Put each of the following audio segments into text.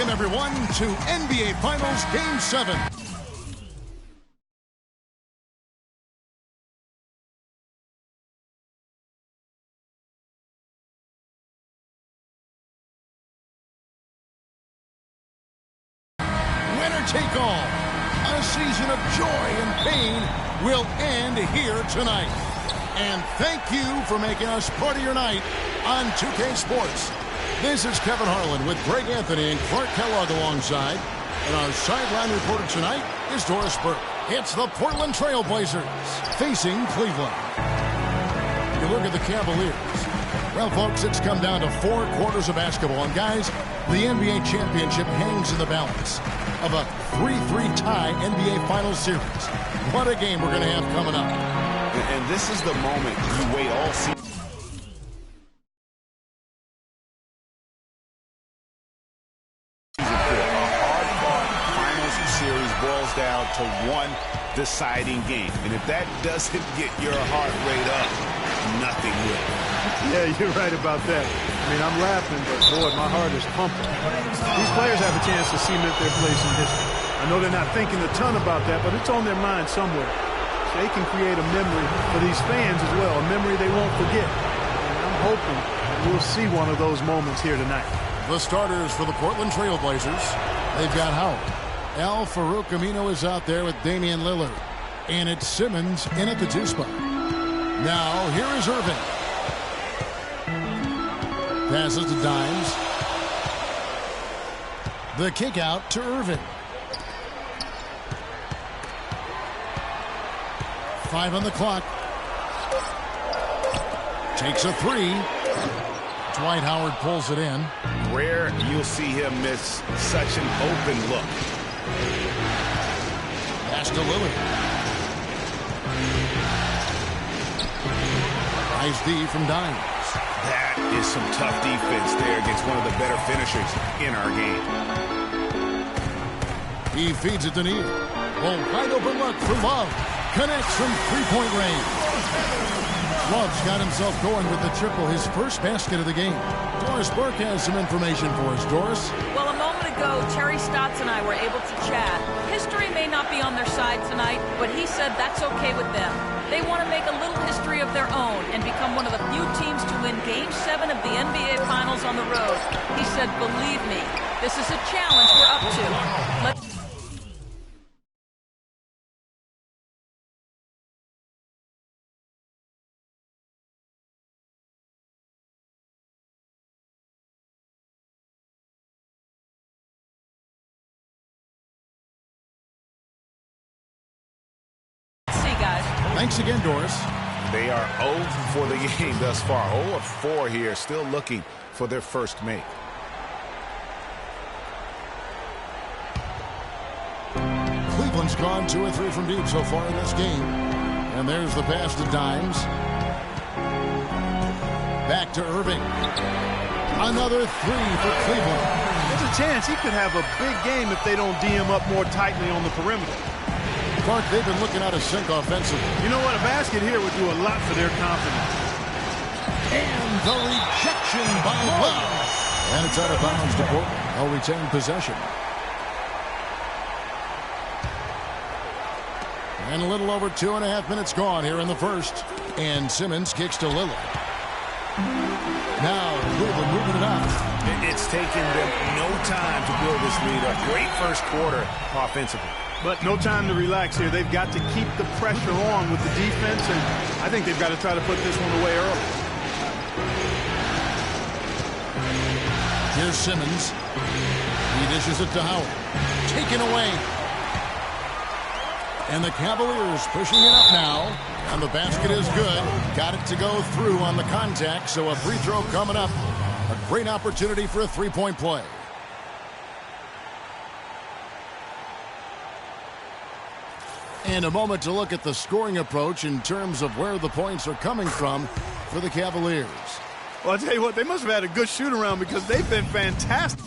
Welcome, everyone, to NBA Finals Game 7. Winner take all. A season of joy and pain will end here tonight. And thank you for making us part of your night on 2K Sports. This is Kevin Harlan with Greg Anthony and Clark Kellogg alongside. And our sideline reporter tonight is Doris Burke. It's the Portland Trail Blazers facing Cleveland. You look at the Cavaliers. Well, folks, it's come down to 4 quarters of basketball. And, guys, the NBA championship hangs in the balance of a 3-3 tie NBA Finals series. What a game we're going to have coming up. And this is the moment you wait all season. Series boils down to one deciding game. And if that doesn't get your heart rate up, nothing will. Yeah, you're right about that. I mean, I'm laughing, but boy, my heart is pumping. These players have a chance to cement their place in history. I know they're not thinking a ton about that, but it's on their mind somewhere. So they can create a memory for these fans as well, a memory they won't forget. And I'm hoping we'll see one of those moments here tonight. The starters for the Portland Trail Blazers. They've got Howard. Al-Farouq Amino is out there with Damian Lillard. And it's Simmons in at the 2 spot. Now, here is Irving. Passes to Dimes. The kick out to Irving. 5 on the clock. Takes a 3. Dwight Howard pulls it in. Rare you'll see him miss such an open look. Pass to Lillard. Nice D from Dimes. That is some tough defense there against one of the better finishers in our game. He feeds it to Neal. Well, wide open look for Love. Connects from 3-point range. Love's got himself going with the triple, his first basket of the game. Doris Burke has some information for us. Doris? Well, a moment ago, Terry Stotts and I were able to chat. History may not be on their side tonight, but he said that's okay with them. They want to make a little history of their own and become one of the few teams to win Game 7 of the NBA Finals on the road. He said, believe me, this is a challenge we're up to. Thanks again, Doris. They are 0 for the game thus far. 0 of 4 here, still looking for their first make. Cleveland's gone 2 or 3 from deep so far in this game. And there's the pass to Dimes. Back to Irving. Another 3 for Cleveland. There's a chance he could have a big game if they don't D him up more tightly on the perimeter. Clark, they've been looking out of sync offensively. You know what? A basket here would do a lot for their confidence. And the rejection by Love. And it's out of bounds to Portland. They'll retain possession. And a little over 2.5 minutes gone here in the first. And Simmons kicks to Lillard. Now Cleveland moving it up. It's taken them no time to build this lead. A great first quarter offensively. But no time to relax here. They've got to keep the pressure on with the defense, and I think they've got to try to put this one away early. Here's Simmons. He dishes it to Howard. Taken away. And the Cavaliers pushing it up now. And the basket is good. Got it to go through on the contact, so a free throw coming up. A great opportunity for a 3-point play. And a moment to look at the scoring approach in terms of where the points are coming from for the Cavaliers. Well, I'll tell you what, they must have had a good shoot-around because they've been fantastic.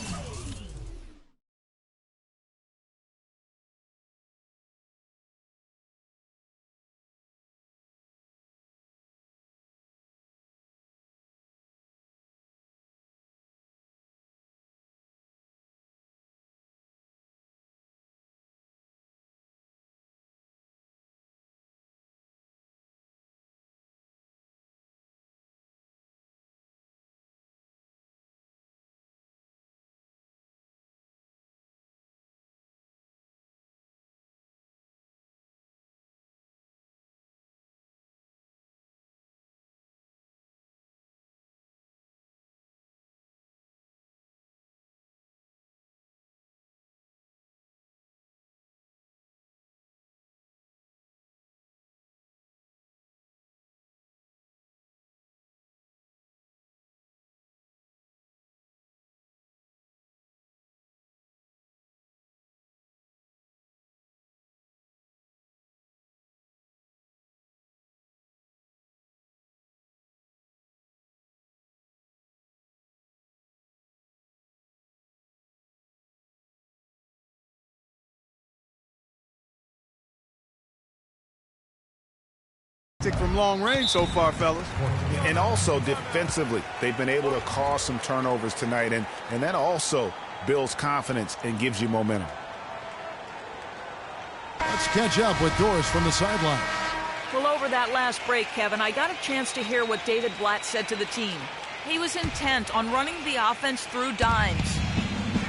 from long range so far, fellas. And also defensively, they've been able to cause some turnovers tonight, and that also builds confidence and gives you momentum. Let's catch up with Doris from the sideline. Well, over that last break, Kevin, I got a chance to hear what David Blatt said to the team. He was intent on running the offense through dimes.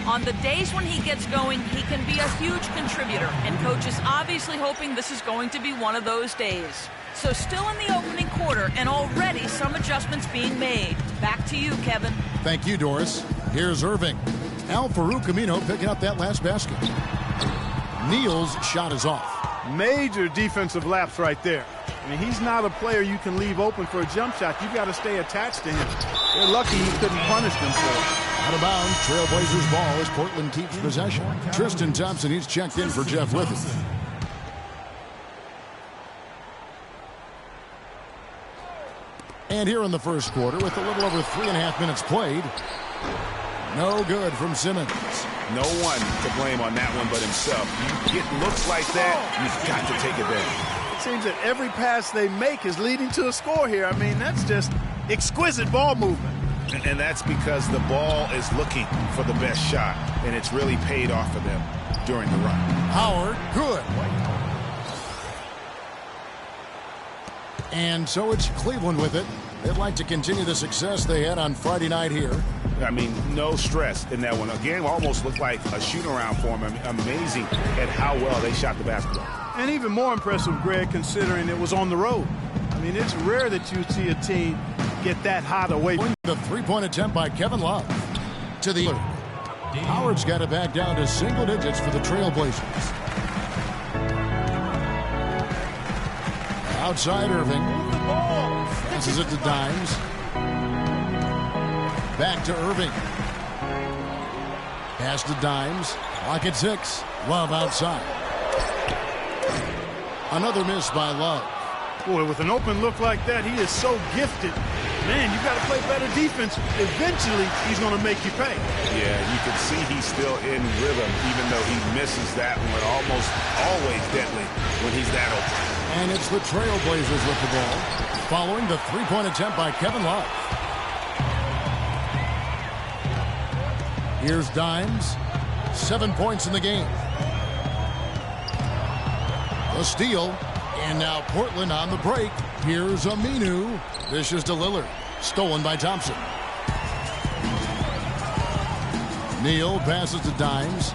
On the days when he gets going, he can be a huge contributor, and Coach is obviously hoping this is going to be one of those days. So still in the opening quarter, and already some adjustments being made. Back to you, Kevin. Thank you, Doris. Here's Irving. Al Farouk Camino picking up that last basket. Neal's shot is off. Major defensive lapse right there. I mean, he's not a player you can leave open for a jump shot. You've got to stay attached to him. They're lucky he couldn't punish them for it. Out of bounds, Trailblazers ball as Portland keeps possession. Tristan Thompson, he's checked in for Jeff Withey. And here in the first quarter, with a little over 3.5 minutes played, no good from Simmons. No one to blame on that one but himself. You get looks like that, you've got to take advantage. It seems that every pass they make is leading to a score here. I mean, that's just exquisite ball movement. And that's because the ball is looking for the best shot, and it's really paid off for them during the run. Howard, good. And so it's Cleveland with it. They'd like to continue the success they had on Friday night here. I mean, no stress in that one. The game almost looked like a shoot-around for them. Amazing at how well they shot the basketball. And even more impressive, Greg, considering it was on the road. I mean, it's rare that you see a team get that hot away from the three-point attempt by Kevin Love to the Howard's got it back down to single digits for the Trailblazers. Outside Irving. Passes it to Dimes. Back to Irving. Pass to Dimes. Clock at 6. Love outside. Another miss by Love. Boy, with an open look like that, he is so gifted. Man, you've got to play better defense. Eventually, he's going to make you pay. Yeah, you can see he's still in rhythm, even though he misses that one. Almost always deadly when he's that open. And it's the Trailblazers with the ball, following the three-point attempt by Kevin Love. Here's Dimes. 7 points in the game. The steal. And now Portland on the break. Here's Aminu. This is to Lillard. Stolen by Thompson. Neal passes to Dimes.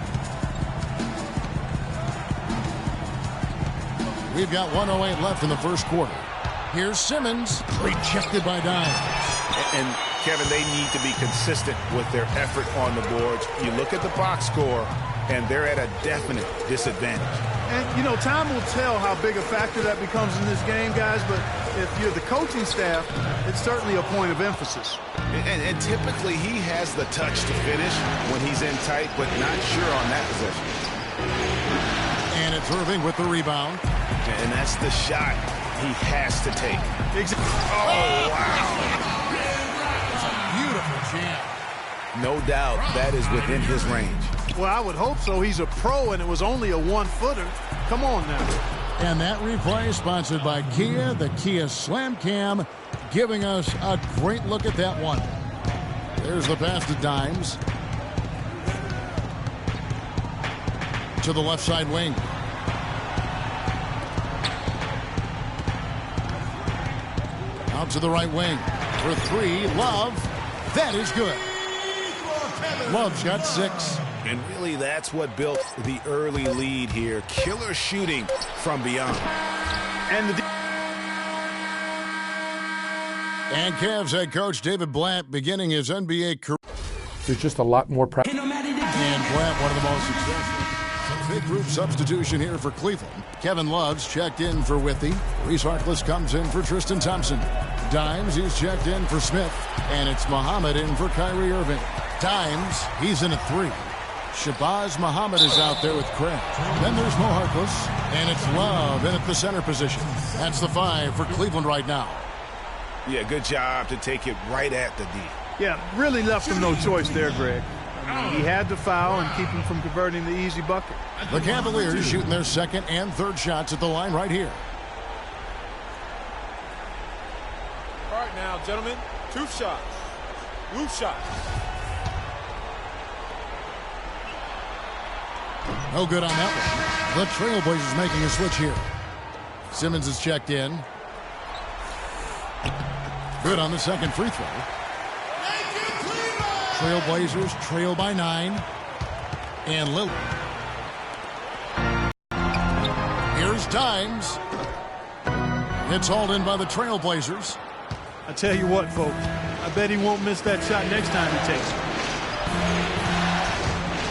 We've got 1:08 left in the first quarter. Here's Simmons. Rejected by Dimes. And Kevin, they need to be consistent with their effort on the boards. You look at the box score, and they're at a definite disadvantage. And, you know, time will tell how big a factor that becomes in this game, guys, but if you're the coaching staff, it's certainly a point of emphasis. And typically he has the touch to finish when he's in tight, but not sure on that possession. And it's Irving with the rebound. And that's the shot he has to take. Oh, wow. Beautiful jam. No doubt that is within his range. Well, I would hope so. He's a pro, and it was only a one-footer. Come on now. And that replay sponsored by Kia, the Kia Slam Cam, giving us a great look at that one. There's the pass to Dimes. To the left side wing. Out to the right wing. For three, Love. That is good. Love's got 6. And really, that's what built the early lead here. Killer shooting from beyond. And Cavs head coach David Blatt beginning his NBA career. There's just a lot more practice. And Blatt, one of the most successful. Big group substitution here for Cleveland. Kevin Love's checked in for Withey. Reese Harkless comes in for Tristan Thompson. Dimes, he's checked in for Smith. And it's Muhammad in for Kyrie Irving. Dimes, he's in at 3. Shabazz Muhammad is out there with Craig. Then there's Mo Harkless, and it's Love in at the center position. That's the 5 for Cleveland right now. Yeah, good job to take it right at the D. Yeah, really left him no choice there, Greg. I mean, he had to foul and keep him from converting the easy bucket. The Cavaliers shooting their second and third shots at the line right here. down, gentlemen. 2 shots. Blue shot. No good on that one. The Trailblazers making a switch here. Simmons is checked in. Good on the second free throw. Trailblazers trail by 9. And Lillard. Here's Dimes. It's hauled in by the Trailblazers. I tell you what, folks, I bet he won't miss that shot next time he takes it.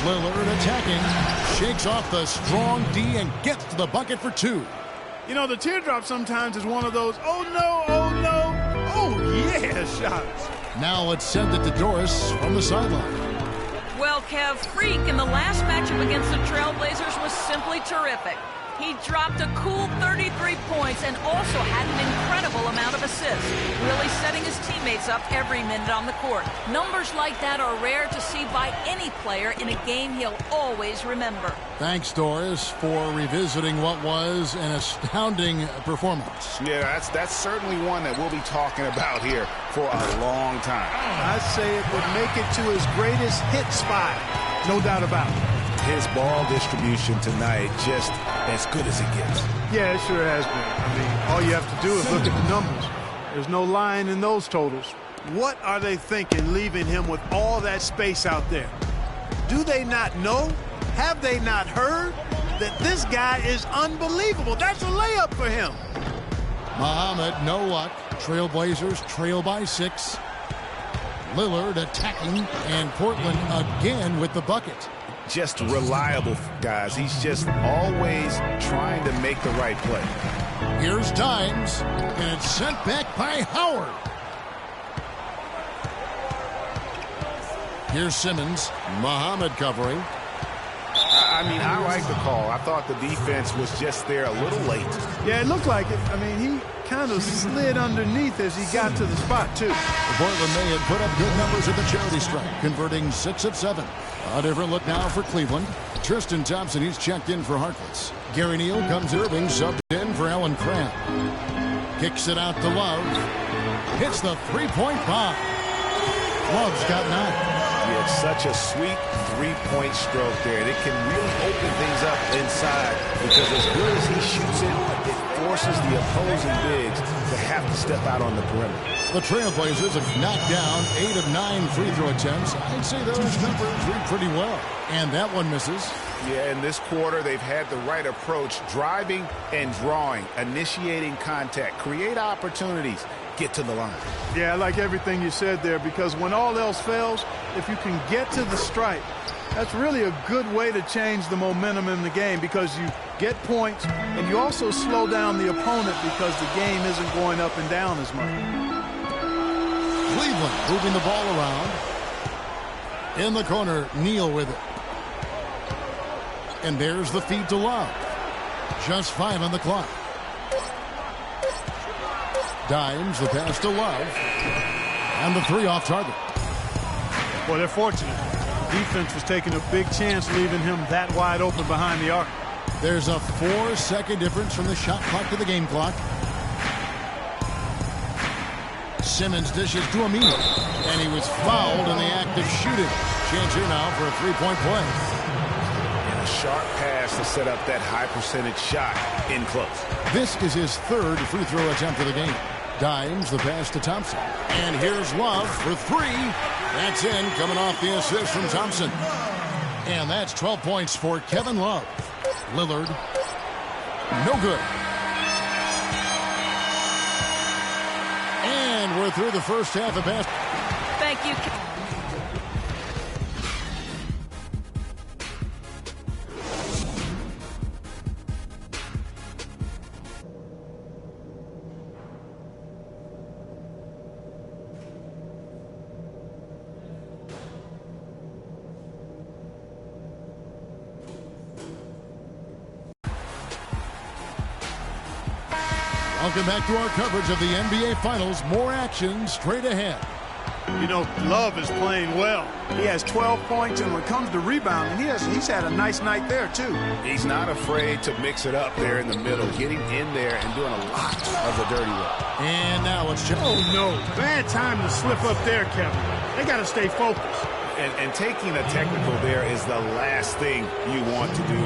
Lillard attacking, shakes off the strong D and gets to the bucket for 2. You know, the teardrop sometimes is one of those, oh no, oh yeah shots. Now it's sent it to Doris from the sideline. Well, Kev, Freak in the last matchup against the Trailblazers was simply terrific. He dropped a cool 33 points and also had an incredible amount of assists, really setting his teammates up every minute on the court. Numbers like that are rare to see by any player in a game he'll always remember. Thanks, Doris, for revisiting what was an astounding performance. Yeah, that's certainly one that we'll be talking about here for a long time. I say it would make it to his greatest hit spot, no doubt about it. His ball distribution tonight just as good as it gets. Yeah, it sure has been. I mean, all you have to do is look at the numbers. There's no lying in those totals. What are they thinking leaving him with all that space out there? Do they not know? Have they not heard that this guy is unbelievable? That's a layup for him. Muhammad, no luck. Trailblazers trail by 6. Lillard attacking, and Portland again with the bucket. Just reliable, guys. He's just always trying to make the right play. Here's Dimes, and it's sent back by Howard. Here's Simmons. Muhammad covering. I mean, I like the call. I thought the defense was just there a little late. Yeah, it looked like it. I mean, he kind of slid underneath as he got to the spot, too. Portland may have put up good numbers at the charity stripe, converting 6 of 7. A different look now for Cleveland. Tristan Thompson, he's checked in for Harkless. Gary Neal comes Irving, subbed in for Alan Cram. Kicks it out to Love. Hits the three-point bomb. Love's got 9. Yeah, it's such a sweet three-point stroke there. It can really open things up inside because as good as he shoots it forces the opposing bigs to have to step out on the perimeter. The Trailblazers have knocked down 8 of 9 free throw attempts. I'd say those numbers read pretty well. And that one misses. Yeah, in this quarter, they've had the right approach, driving and drawing, initiating contact, create opportunities, get to the line. Yeah, I like everything you said there, because when all else fails, if you can get to the stripe, that's really a good way to change the momentum in the game, because you get points and you also slow down the opponent because the game isn't going up and down as much. Cleveland moving the ball around. In the corner, Neal with it. And there's the feed to Love. Just 5 on the clock. Dimes, the pass to Love. And the 3 off target. Well, they're fortunate. Defense was taking a big chance leaving him that wide open behind the arc. There's a 4-second difference from the shot clock to the game clock. Simmons dishes to Aminu, and he was fouled in the act of shooting. Chance here now for a three-point play. And a sharp pass to set up that high percentage shot in close. This is his 3rd free throw attempt of the game. Dimes, the pass to Thompson. And here's Love for 3. That's in, coming off the assist from Thompson. And that's 12 points for Kevin Love. Lillard, no good. And we're through the first half of basketball. Thank you. Welcome back to our coverage of the NBA Finals. More action straight ahead. You know, Love is playing well. He has 12 points, and when it comes to rebounding, he's had a nice night there, too. He's not afraid to mix it up there in the middle, getting in there and doing a lot of the dirty work. And now it's just... Oh, no. Bad time to slip up there, Kevin. They got to stay focused. And taking a technical there is the last thing you want to do.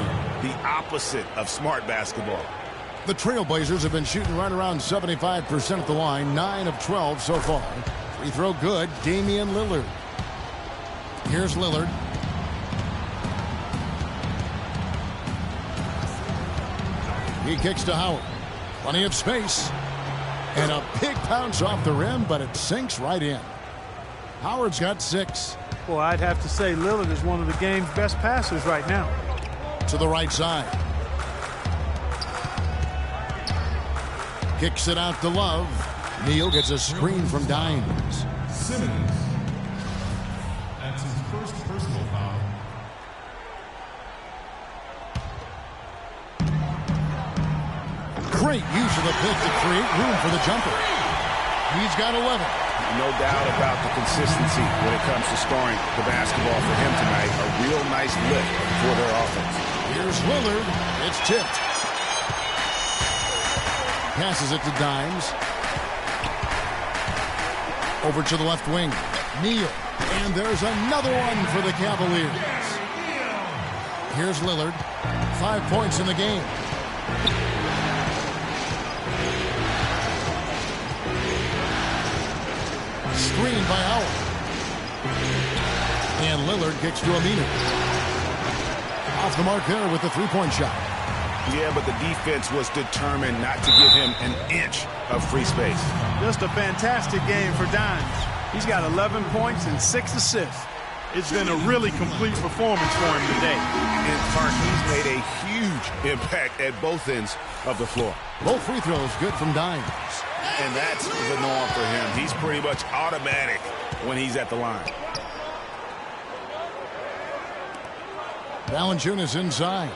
The opposite of smart basketball. The Trailblazers have been shooting right around 75% at the line, 9 of 12 so far. Free throw good, Damian Lillard. Here's Lillard. He kicks to Howard. Plenty of space. And a big bounce off the rim, but it sinks right in. Howard's got 6. Well, I'd have to say Lillard is one of the game's best passers right now. To the right side. Kicks it out to Love. Neal gets a screen from Dimes. Simmons. That's his first personal foul. Great use of the pick to create room for the jumper. He's got 11. No doubt about the consistency when it comes to scoring the basketball for him tonight. A real nice lift for their offense. Here's Lillard. It's tipped. Passes it to Dimes. Over to the left wing. Neal. And there's another one for the Cavaliers. Here's Lillard. 5 points in the game. Screen by Howard. And Lillard kicks to Aminu. Off the mark there with the three-point shot. Yeah, but the defense was determined not to give him an inch of free space. Just a fantastic game for Dimes. He's got 11 points and 6 assists. It's been a really complete performance for him today. In part, he's made a huge impact at both ends of the floor. Both free throws good from Dimes. And that's the norm for him. He's pretty much automatic when he's at the line. Valanciunas inside.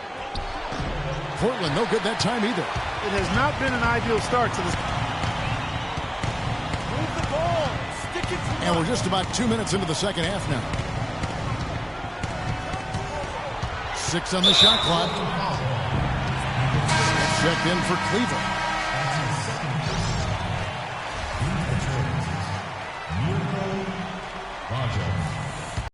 Portland, no good that time either. It has not been an ideal start to this. Move the ball. Stick it to And we're just about 2 minutes into the second half now. 6 on the shot clock. Checked in for Cleveland.